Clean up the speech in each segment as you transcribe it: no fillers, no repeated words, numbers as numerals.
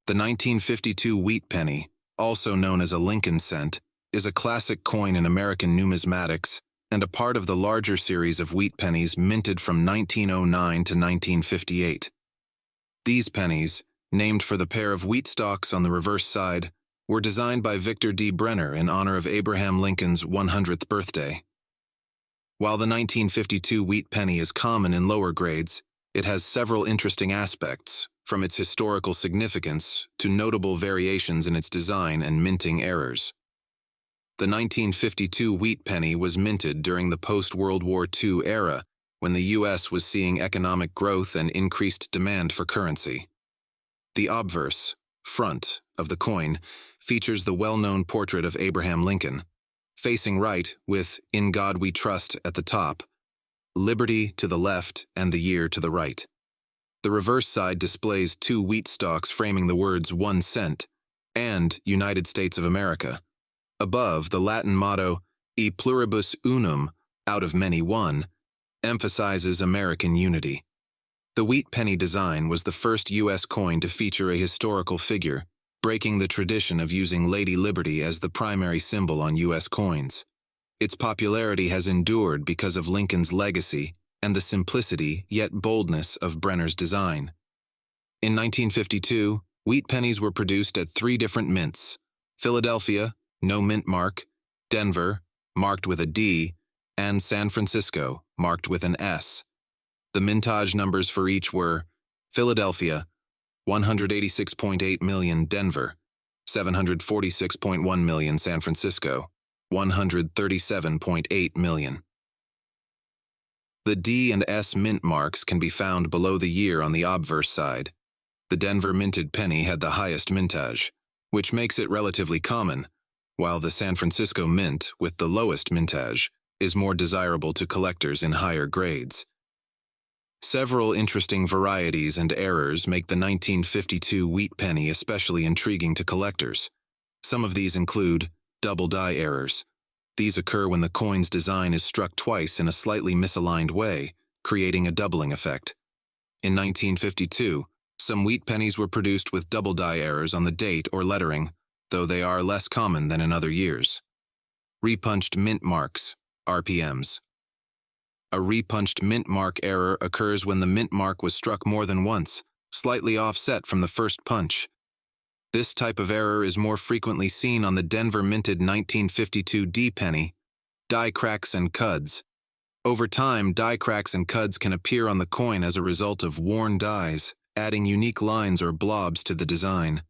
The 1952 wheat penny, also known as a Lincoln cent, is a classic coin in American numismatics and a part of the larger series of wheat pennies minted from 1909 to 1958. These pennies, named for the pair of wheat stalks on the reverse side, were designed by Victor D. Brenner in honor of Abraham Lincoln's 100th birthday. While the 1952 wheat penny is common in lower grades, it has several interesting aspects, from its historical significance to notable variations in its design and minting errors. The 1952 wheat penny was minted during the post-World War II era, when the U.S. was seeing economic growth and increased demand for currency. The obverse, front, of the coin features the well-known portrait of Abraham Lincoln, facing right with "In God We Trust" at the top, liberty to the left, and the year to the right. The reverse side displays two wheat stalks framing the words 1 cent and United States of America. Above, the Latin motto, E pluribus unum, out of many one, emphasizes American unity. The wheat penny design was the first U.S. coin to feature a historical figure, breaking the tradition of using Lady Liberty as the primary symbol on U.S. coins. Its popularity has endured because of Lincoln's legacy and the simplicity yet boldness of Brenner's design. In 1952, wheat pennies were produced at 3 different mints: Philadelphia, no mint mark; Denver, marked with a D; and San Francisco, marked with an S. The mintage numbers for each were Philadelphia, 186.8 million; Denver, 746.1 million; San Francisco, 137.8 million. The D and S mint marks can be found below the year on the obverse side. The Denver minted penny had the highest mintage, which makes it relatively common, while the San Francisco mint, with the lowest mintage, is more desirable to collectors in higher grades. Several interesting varieties and errors make the 1952 wheat penny especially intriguing to collectors. Some of these include double die errors. These occur when the coin's design is struck twice in a slightly misaligned way, creating a doubling effect. In 1952, some wheat pennies were produced with double die errors on the date or lettering, though they are less common than in other years. Repunched mint marks, RPMs. A repunched mint mark error occurs when the mint mark was struck more than once, slightly offset from the first punch. This type of error is more frequently seen on the Denver minted 1952 D penny. Die cracks and cuds. Over time, die cracks and cuds can appear on the coin as a result of worn dies, adding unique lines or blobs to the design.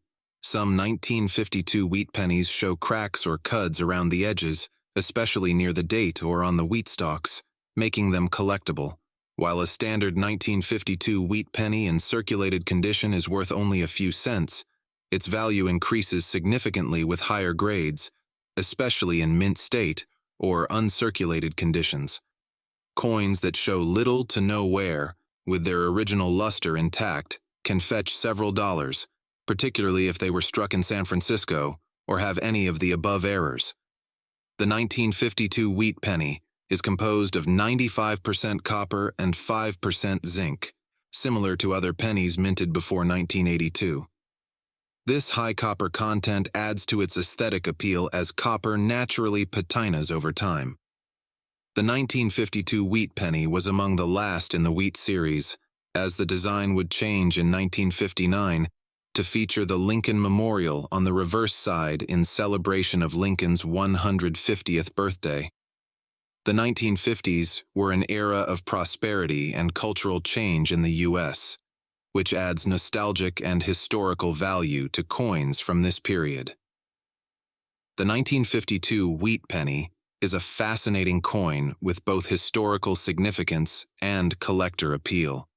Some 1952 wheat pennies show cracks or cuds around the edges, especially near the date or on the wheat stalks, making them collectible. While a standard 1952 wheat penny in circulated condition is worth only a few cents, its value increases significantly with higher grades, especially in mint state or uncirculated conditions. Coins that show little to no wear, with their original luster intact, can fetch several dollars, particularly if they were struck in San Francisco or have any of the above errors. The 1952 wheat penny is composed of 95% copper and 5% zinc, similar to other pennies minted before 1982. This high copper content adds to its aesthetic appeal as copper naturally patinas over time. The 1952 wheat penny was among the last in the wheat series, as the design would change in 1959 to feature the Lincoln Memorial on the reverse side in celebration of Lincoln's 150th birthday. The 1950s were an era of prosperity and cultural change in the U.S., which adds nostalgic and historical value to coins from this period. The 1952 wheat penny is a fascinating coin with both historical significance and collector appeal.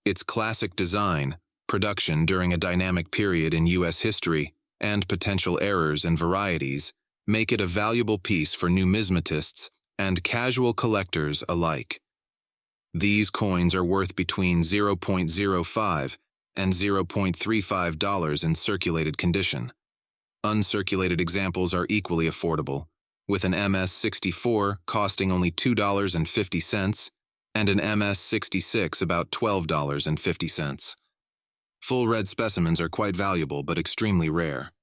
Its classic design, production during a dynamic period in U.S. history, and potential errors and varieties make it a valuable piece for numismatists and casual collectors alike. These coins are worth between $0.05 and $0.35 in circulated condition. Uncirculated examples are equally affordable, with an MS-64 costing only $2.50 and an MS-66 about $12.50. Full red specimens are quite valuable but extremely rare.